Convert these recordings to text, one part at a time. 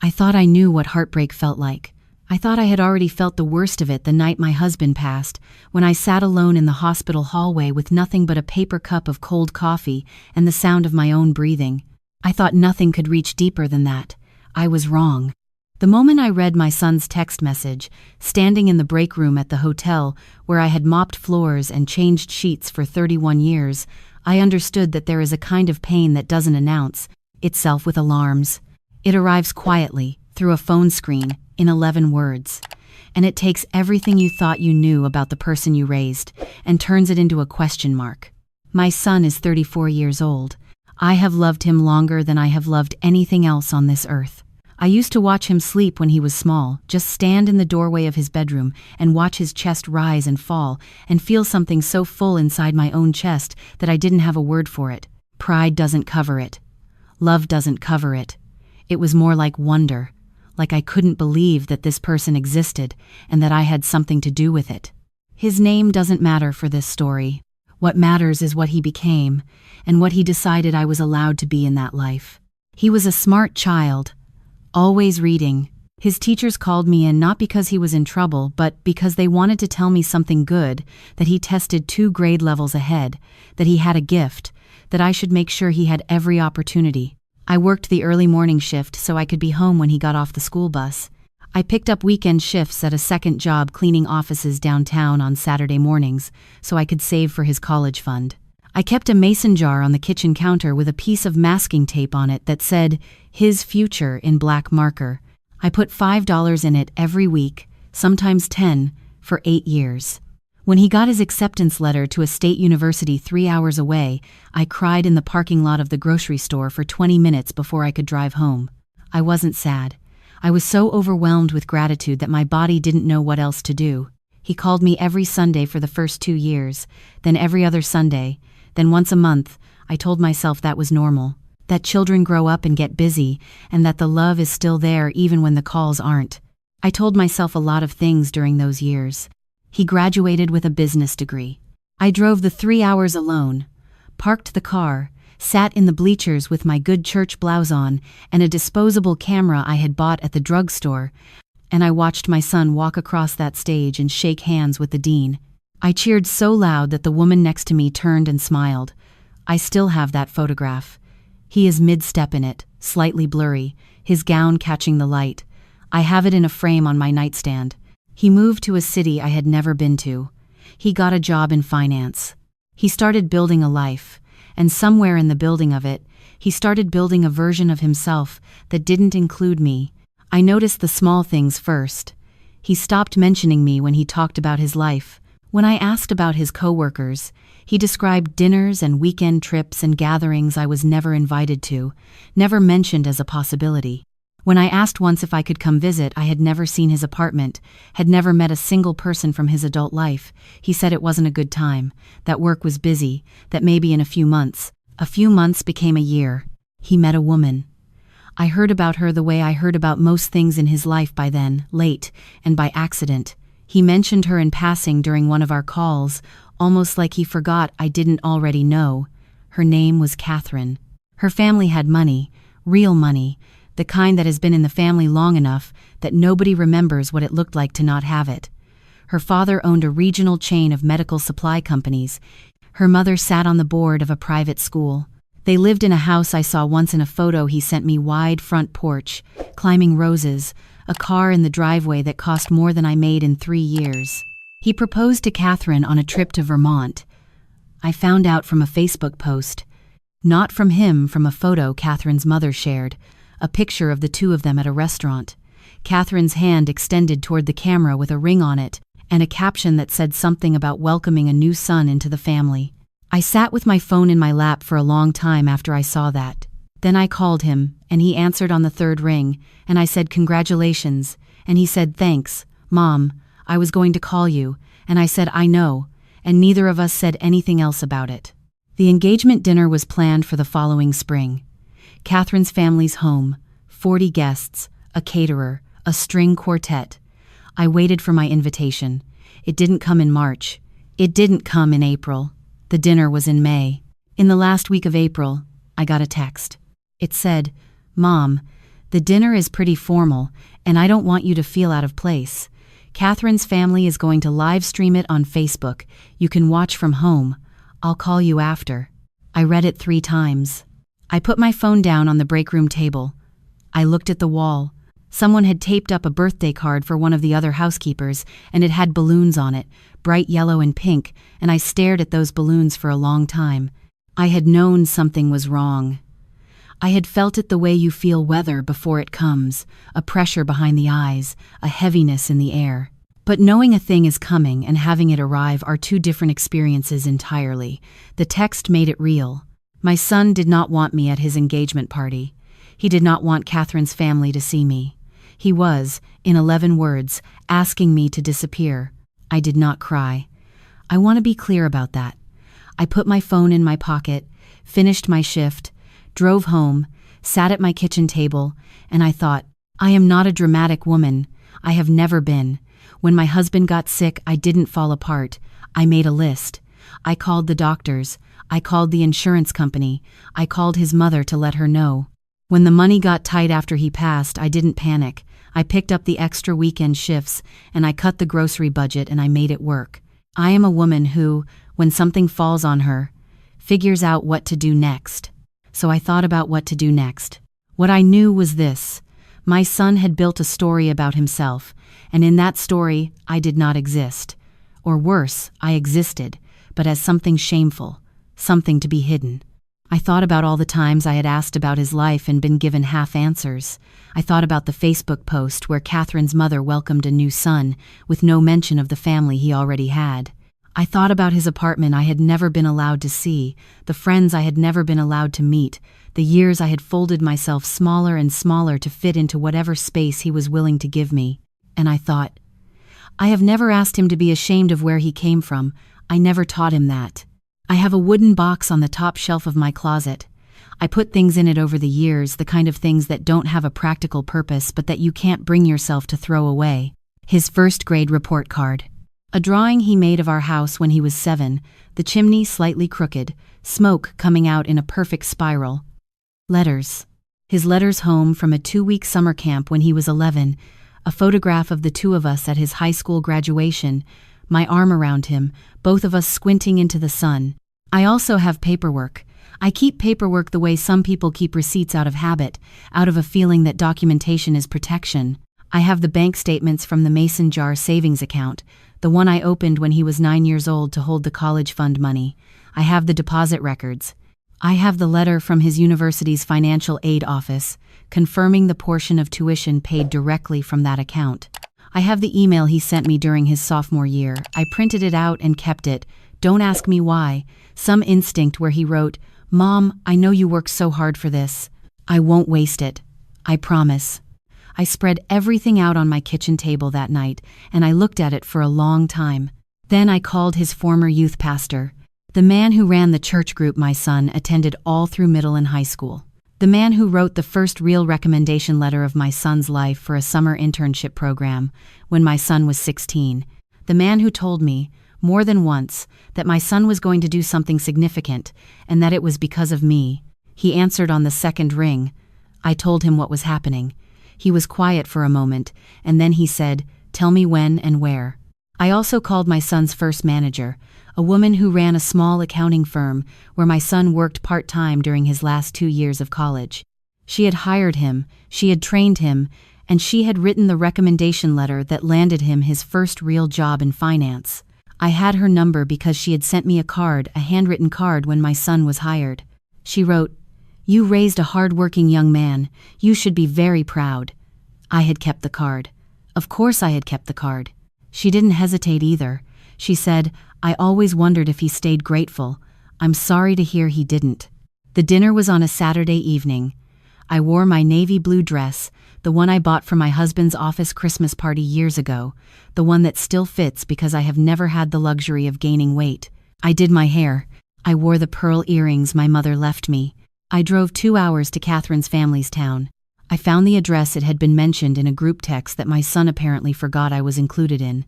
I thought I knew what heartbreak felt like. I thought I had already felt the worst of it the night my husband passed, when I sat alone in the hospital hallway with nothing but a paper cup of cold coffee and the sound of my own breathing. I thought nothing could reach deeper than that. I was wrong. The moment I read my son's text message, standing in the break room at the hotel where I had mopped floors and changed sheets for 31 years, I understood that there is a kind of pain that doesn't announce itself with alarms. It arrives quietly, through a phone screen, in 11 words. And it takes everything you thought you knew about the person you raised and turns it into a question mark. My son is 34 years old. I have loved him longer than I have loved anything else on this earth. I used to watch him sleep when he was small, just stand in the doorway of his bedroom and watch his chest rise and fall and feel something so full inside my own chest that I didn't have a word for it. Pride doesn't cover it. Love doesn't cover it. It was more like wonder, like I couldn't believe that this person existed and that I had something to do with it. His name doesn't matter for this story. What matters is what he became and what he decided I was allowed to be in that life. He was a smart child, always reading. His teachers called me in not because he was in trouble, but because they wanted to tell me something good, that he tested 2 grade levels ahead, that he had a gift, that I should make sure he had every opportunity. I worked the early morning shift so I could be home when he got off the school bus. I picked up weekend shifts at a second job cleaning offices downtown on Saturday mornings so I could save for his college fund. I kept a mason jar on the kitchen counter with a piece of masking tape on it that said, "His future" in black marker. I put $5 in it every week, sometimes 10, for 8 years. When he got his acceptance letter to a state university 3 hours away, I cried in the parking lot of the grocery store for 20 minutes before I could drive home. I wasn't sad. I was so overwhelmed with gratitude that my body didn't know what else to do. He called me every Sunday for the first 2 years, then every other Sunday, then once a month. I told myself that was normal, that children grow up and get busy, and that the love is still there even when the calls aren't. I told myself a lot of things during those years. He graduated with a business degree. I drove the 3 hours alone, parked the car, sat in the bleachers with my good church blouse on and a disposable camera I had bought at the drugstore, and I watched my son walk across that stage and shake hands with the dean. I cheered so loud that the woman next to me turned and smiled. I still have that photograph. He is mid-step in it, slightly blurry, his gown catching the light. I have it in a frame on my nightstand. He moved to a city I had never been to. He got a job in finance. He started building a life, and somewhere in the building of it, he started building a version of himself that didn't include me. I noticed the small things first. He stopped mentioning me when he talked about his life. When I asked about his coworkers, he described dinners and weekend trips and gatherings I was never invited to, never mentioned as a possibility. When I asked once if I could come visit, I had never seen his apartment, had never met a single person from his adult life. He said it wasn't a good time, that work was busy, that maybe in a few months became a year. He met a woman. I heard about her the way I heard about most things in his life by then, late, and by accident. He mentioned her in passing during one of our calls, almost like he forgot I didn't already know. Her name was Catherine. Her family had money, real money, the kind that has been in the family long enough that nobody remembers what it looked like to not have it. Her father owned a regional chain of medical supply companies. Her mother sat on the board of a private school. They lived in a house I saw once in a photo he sent me, wide front porch, climbing roses, a car in the driveway that cost more than I made in 3 years. He proposed to Catherine on a trip to Vermont. I found out from a Facebook post. Not from him, from a photo Catherine's mother shared, a picture of the two of them at a restaurant. Catherine's hand extended toward the camera with a ring on it, and a caption that said something about welcoming a new son into the family. I sat with my phone in my lap for a long time after I saw that. Then I called him, and he answered on the 3rd ring, and I said congratulations, and he said thanks, Mom, I was going to call you, and I said I know, and neither of us said anything else about it. The engagement dinner was planned for the following spring. Catherine's family's home, 40 guests, a caterer, a string quartet. I waited for my invitation. It didn't come in March. It didn't come in April. The dinner was in May. In the last week of April, I got a text. It said, Mom, The dinner is pretty formal, and I don't want you to feel out of place. Catherine's family is going to live stream it on Facebook. You can watch from home. I'll call you after. I read it 3 times. I put my phone down on the break room table. I looked at the wall. Someone had taped up a birthday card for one of the other housekeepers, and it had balloons on it, bright yellow and pink, and I stared at those balloons for a long time. I had known something was wrong. I had felt it the way you feel weather before it comes, a pressure behind the eyes, a heaviness in the air. But knowing a thing is coming and having it arrive are 2 different experiences entirely. The text made it real. My son did not want me at his engagement party. He did not want Catherine's family to see me. He was, in 11 words, asking me to disappear. I did not cry. I want to be clear about that. I put my phone in my pocket, finished my shift, drove home, sat at my kitchen table, and I thought, I am not a dramatic woman. I have never been. When my husband got sick, I didn't fall apart. I made a list. I called the doctors. I called the insurance company. I called his mother to let her know. When the money got tight after he passed, I didn't panic. I picked up the extra weekend shifts, and I cut the grocery budget, and I made it work. I am a woman who, when something falls on her, figures out what to do next. So I thought about what to do next. What I knew was this. My son had built a story about himself, and in that story, I did not exist. Or worse, I existed, but as something shameful, something to be hidden. I thought about all the times I had asked about his life and been given half answers. I thought about the Facebook post where Catherine's mother welcomed a new son, with no mention of the family he already had. I thought about his apartment I had never been allowed to see, the friends I had never been allowed to meet, the years I had folded myself smaller and smaller to fit into whatever space he was willing to give me. And I thought, I have never asked him to be ashamed of where he came from. I never taught him that. I have a wooden box on the top shelf of my closet. I put things in it over the years, the kind of things that don't have a practical purpose but that you can't bring yourself to throw away. His first grade report card. A drawing he made of our house when he was 7, the chimney slightly crooked, smoke coming out in a perfect spiral. Letters. His letters home from a 2-week summer camp when he was 11, a photograph of the 2 of us at his high school graduation, my arm around him, both of us squinting into the sun. I also have paperwork. I keep paperwork the way some people keep receipts out of habit, out of a feeling that documentation is protection. I have the bank statements from the Mason Jar savings account, the one I opened when he was 9 years old to hold the college fund money. I have the deposit records. I have the letter from his university's financial aid office, confirming the portion of tuition paid directly from that account. I have the email he sent me during his sophomore year. I printed it out and kept it. Don't ask me why. Some instinct where he wrote, "Mom, I know you worked so hard for this. I won't waste it. I promise." I spread everything out on my kitchen table that night, and I looked at it for a long time. Then I called his former youth pastor, the man who ran the church group my son attended all through middle and high school. The man who wrote the first real recommendation letter of my son's life for a summer internship program when my son was 16. The man who told me, more than once, that my son was going to do something significant and that it was because of me. He answered on the second ring. I told him what was happening. He was quiet for a moment, and then he said, "Tell me when and where." I also called my son's first manager, a woman who ran a small accounting firm where my son worked part-time during his last 2 years of college. She had hired him, she had trained him, and she had written the recommendation letter that landed him his first real job in finance. I had her number because she had sent me a card, a handwritten card when my son was hired. She wrote, "You raised a hard-working young man. You should be very proud." I had kept the card. Of course I had kept the card. She didn't hesitate either. She said, "I always wondered if he stayed grateful. I'm sorry to hear he didn't." The dinner was on a Saturday evening. I wore my navy blue dress, the one I bought for my husband's office Christmas party years ago, the one that still fits because I have never had the luxury of gaining weight. I did my hair. I wore the pearl earrings my mother left me. I drove 2 hours to Catherine's family's town. I found the address. It had been mentioned in a group text that my son apparently forgot I was included in.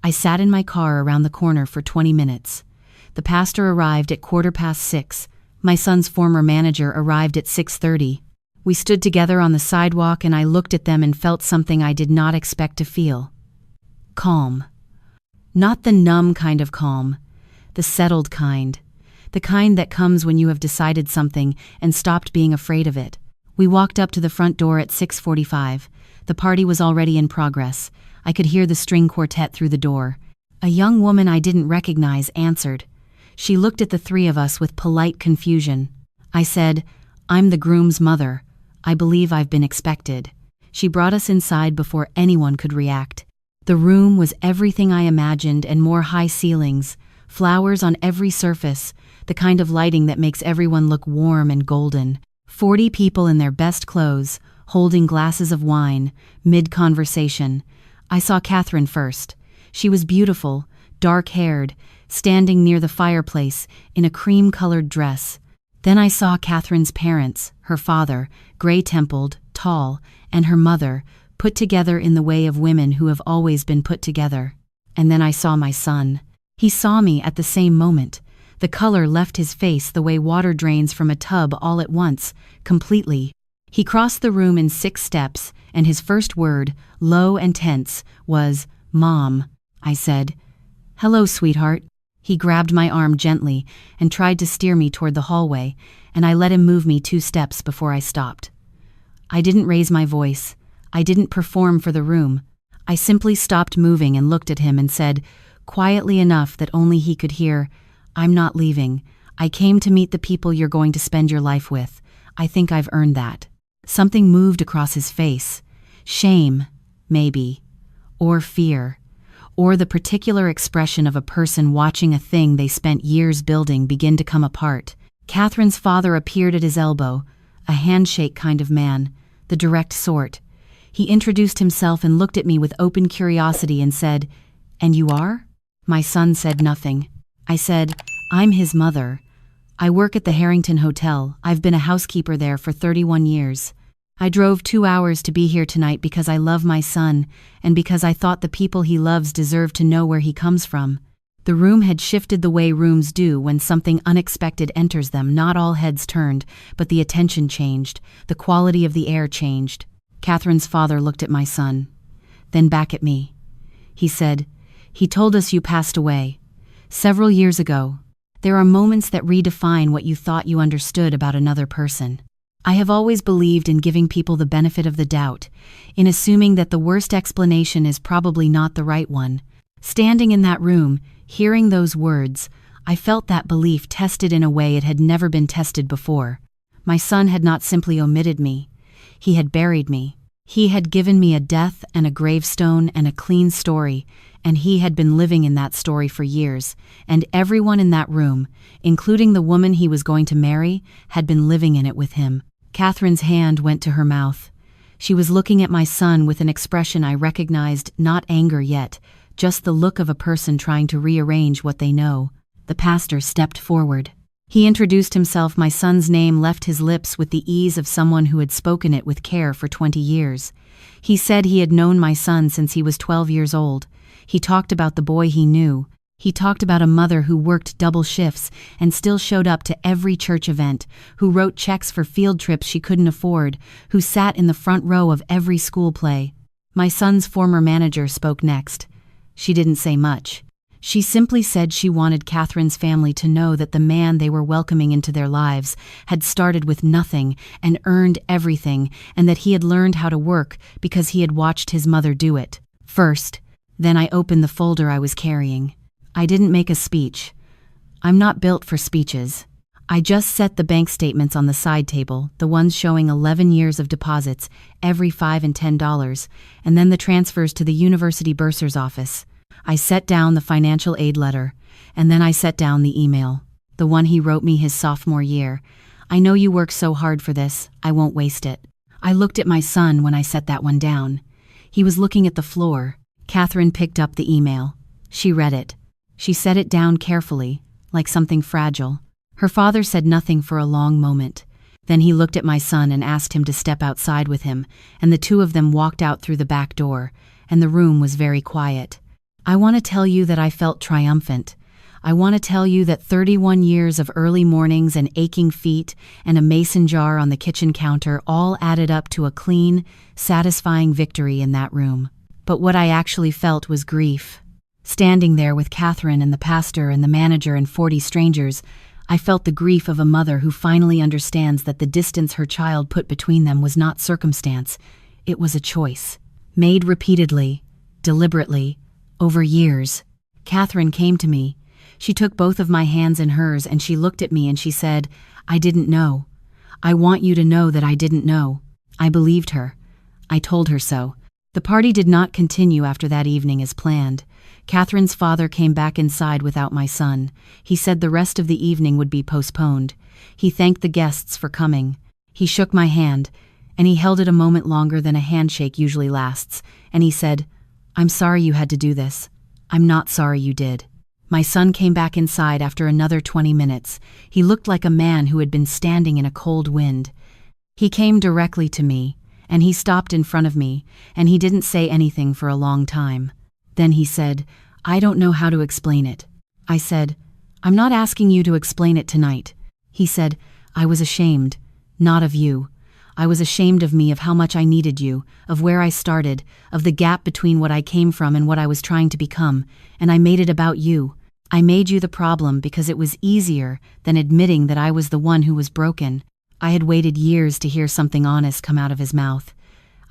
I sat in my car around the corner for 20 minutes. The pastor arrived at 6:15. My son's former manager arrived at 6:30. We stood together on the sidewalk and I looked at them and felt something I did not expect to feel. Calm. Not the numb kind of calm, the settled kind. The kind that comes when you have decided something and stopped being afraid of it. We walked up to the front door at 6:45. The party was already in progress. I could hear the string quartet through the door. A young woman I didn't recognize answered. She looked at the three of us with polite confusion. I said, "I'm the groom's mother. I believe I've been expected." She brought us inside before anyone could react. The room was everything I imagined and more: high ceilings, flowers on every surface, the kind of lighting that makes everyone look warm and golden. 40 people in their best clothes, holding glasses of wine, mid-conversation. I saw Catherine first. She was beautiful, dark-haired, standing near the fireplace in a cream-colored dress. Then I saw Catherine's parents, her father, gray-templed, tall, and her mother, put together in the way of women who have always been put together. And then I saw my son. He saw me at the same moment. The color left his face the way water drains from a tub all at once, completely. He crossed the room in 6 steps, and his first word, low and tense, was, "Mom." I said, "Hello, sweetheart." He grabbed my arm gently and tried to steer me toward the hallway, and I let him move me 2 steps before I stopped. I didn't raise my voice. I didn't perform for the room. I simply stopped moving and looked at him and said, quietly enough that only he could hear, "I'm not leaving. I came to meet the people you're going to spend your life with. I think I've earned that." Something moved across his face. Shame, maybe. Or fear. Or the particular expression of a person watching a thing they spent years building begin to come apart. Catherine's father appeared at his elbow, a handshake kind of man, the direct sort. He introduced himself and looked at me with open curiosity and said, "And you are?" My son said nothing. I said, "I'm his mother. I work at the Harrington Hotel. I've been a housekeeper there for 31 years. I drove 2 hours to be here tonight because I love my son and because I thought the people he loves deserve to know where he comes from." The room had shifted the way rooms do when something unexpected enters them. Not all heads turned, but the attention changed. The quality of the air changed. Catherine's father looked at my son, then back at me. He said, "He told us you passed away several years ago. There are moments that redefine what you thought you understood about another person. I have always believed in giving people the benefit of the doubt, in assuming that the worst explanation is probably not the right one." Standing in that room, hearing those words, I felt that belief tested in a way it had never been tested before. My son had not simply omitted me. He had buried me. He had given me a death and a gravestone and a clean story, and he had been living in that story for years, and everyone in that room, including the woman he was going to marry, had been living in it with him. Catherine's hand went to her mouth. She was looking at my son with an expression I recognized, not anger yet, just the look of a person trying to rearrange what they know. The pastor stepped forward. He introduced himself. My son's name left his lips with the ease of someone who had spoken it with care for 20 years. He said he had known my son since he was 12 years old. He talked about the boy he knew. He talked about a mother who worked double shifts and still showed up to every church event, who wrote checks for field trips she couldn't afford, who sat in the front row of every school play. My son's former manager spoke next. She didn't say much. She simply said she wanted Catherine's family to know that the man they were welcoming into their lives had started with nothing and earned everything, and that he had learned how to work because he had watched his mother do it. First, then I opened the folder I was carrying. I didn't make a speech. I'm not built for speeches. I just set the bank statements on the side table, the ones showing 11 years of deposits, every $5 and $10, and then the transfers to the university bursar's office. I set down the financial aid letter, and then I set down the email, the one he wrote me his sophomore year. "I know you work so hard for this, I won't waste it." I looked at my son when I set that one down. He was looking at the floor. Catherine picked up the email. She read it. She set it down carefully, like something fragile. Her father said nothing for a long moment. Then he looked at my son and asked him to step outside with him, and the two of them walked out through the back door, and the room was very quiet. I want to tell you that I felt triumphant. I want to tell you that 31 years of early mornings and aching feet and a mason jar on the kitchen counter all added up to a clean, satisfying victory in that room. But what I actually felt was grief. Standing there with Catherine and the pastor and the manager and 40 strangers, I felt the grief of a mother who finally understands that the distance her child put between them was not circumstance, it was a choice. Made repeatedly, deliberately, over years. Catherine came to me. She took both of my hands in hers and she looked at me and she said, "I didn't know. I want you to know that I didn't know." I believed her. I told her so. The party did not continue after that evening as planned. Catherine's father came back inside without my son. He said the rest of the evening would be postponed. He thanked the guests for coming. He shook my hand, and he held it a moment longer than a handshake usually lasts, and he said, "I'm sorry you had to do this. I'm not sorry you did." My son came back inside after another 20 minutes. He looked like a man who had been standing in a cold wind. He came directly to me, and he stopped in front of me, and he didn't say anything for a long time. Then he said, "I don't know how to explain it." I said, "I'm not asking you to explain it tonight." He said, "I was ashamed, not of you. I was ashamed of me, of how much I needed you, of where I started, of the gap between what I came from and what I was trying to become, and I made it about you. I made you the problem because it was easier than admitting that I was the one who was broken." I had waited years to hear something honest come out of his mouth.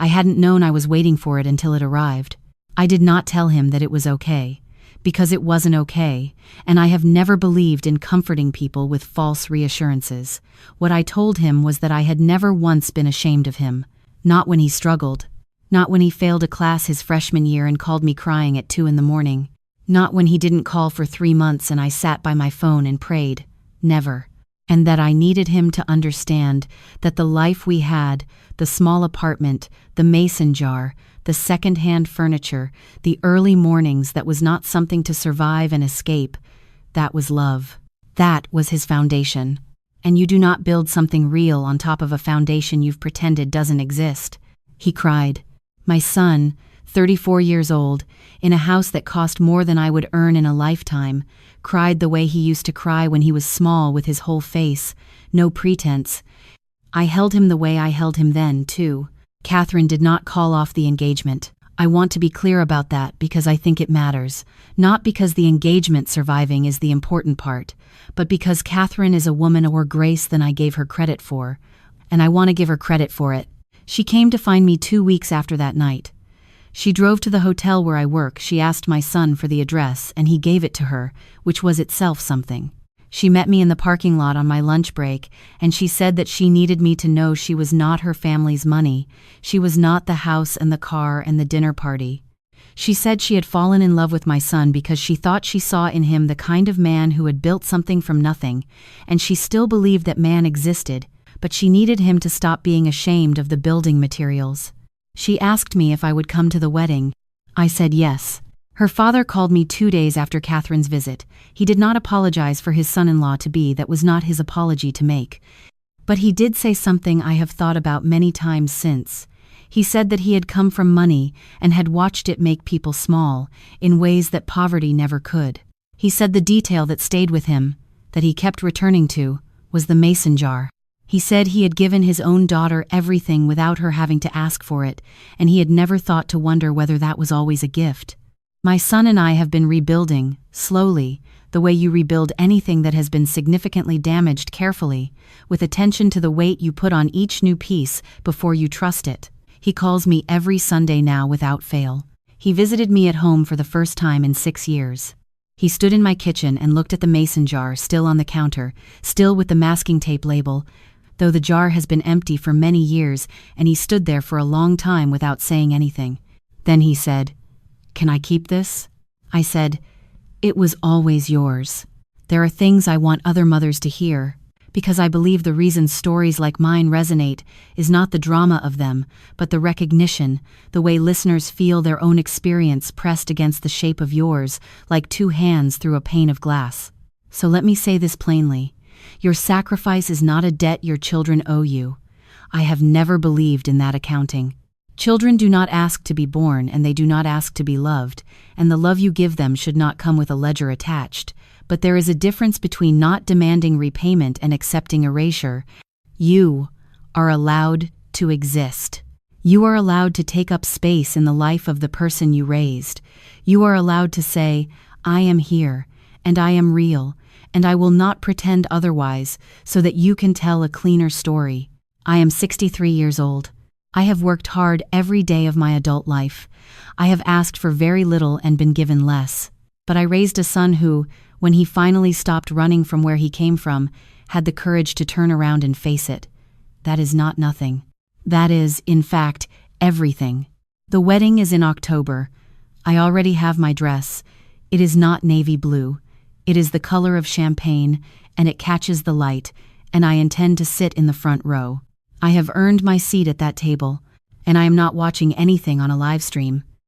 I hadn't known I was waiting for it until it arrived. I did not tell him that it was okay, because it wasn't okay, and I have never believed in comforting people with false reassurances. What I told him was that I had never once been ashamed of him, not when he struggled, not when he failed a class his freshman year and called me crying at 2 a.m, not when he didn't call for 3 months and I sat by my phone and prayed, never. And that I needed him to understand that the life we had, the small apartment, the mason jar, the second-hand furniture, the early mornings, that was not something to survive and escape. That was love. That was his foundation. And you do not build something real on top of a foundation you've pretended doesn't exist. He cried. My son, 34 years old, in a house that cost more than I would earn in a lifetime, cried the way he used to cry when he was small, with his whole face, no pretense. I held him the way I held him then, too. Catherine did not call off the engagement. I want to be clear about that because I think it matters. Not because the engagement surviving is the important part, but because Catherine is a woman of more grace than I gave her credit for, and I want to give her credit for it. She came to find me 2 weeks after that night. She drove to the hotel where I work. She asked my son for the address, and he gave it to her, which was itself something. She met me in the parking lot on my lunch break, and she said that she needed me to know she was not her family's money. She was not the house and the car and the dinner party. She said she had fallen in love with my son because she thought she saw in him the kind of man who had built something from nothing, and she still believed that man existed, but she needed him to stop being ashamed of the building materials. She asked me if I would come to the wedding. I said yes. Her father called me 2 days after Catherine's visit. He did not apologize for his son-in-law-to-be. That was not his apology to make. But he did say something I have thought about many times since. He said that he had come from money and had watched it make people small, in ways that poverty never could. He said the detail that stayed with him, that he kept returning to, was the mason jar. He said he had given his own daughter everything without her having to ask for it, and he had never thought to wonder whether that was always a gift. My son and I have been rebuilding, slowly, the way you rebuild anything that has been significantly damaged, carefully, with attention to the weight you put on each new piece before you trust it. He calls me every Sunday now without fail. He visited me at home for the first time in 6 years. He stood in my kitchen and looked at the mason jar still on the counter, still with the masking tape label, though the jar has been empty for many years, and he stood there for a long time without saying anything. Then he said, "Can I keep this?" I said, "It was always yours. There are things I want other mothers to hear, because I believe the reason stories like mine resonate is not the drama of them, but the recognition, the way listeners feel their own experience pressed against the shape of yours, like 2 hands through a pane of glass. So let me say this plainly. Your sacrifice is not a debt your children owe you. I have never believed in that accounting. Children do not ask to be born, and they do not ask to be loved, and the love you give them should not come with a ledger attached, but there is a difference between not demanding repayment and accepting erasure. You are allowed to exist. You are allowed to take up space in the life of the person you raised. You are allowed to say, I am here, and I am real, and I will not pretend otherwise, so that you can tell a cleaner story. I am 63 years old. I have worked hard every day of my adult life. I have asked for very little and been given less. But I raised a son who, when he finally stopped running from where he came from, had the courage to turn around and face it. That is not nothing. That is, in fact, everything. The wedding is in October. I already have my dress. It is not navy blue. It is the color of champagne, and it catches the light, and I intend to sit in the front row. I have earned my seat at that table, and I am not watching anything on a live stream.